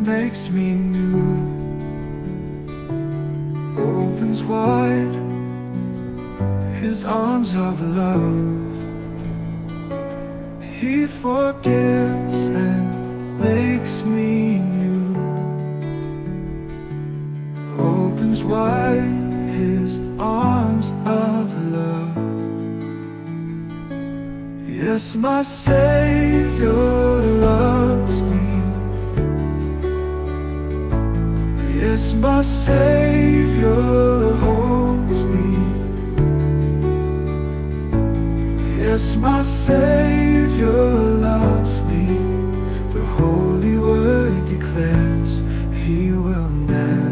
makes me new, opens wide His arms of love. He forgives and makes me new, opens wide His arms of love. Yes, my Savior loves me. Yes, my Savior holds me. Yes, my Savior loves me. The Holy Word declares He will never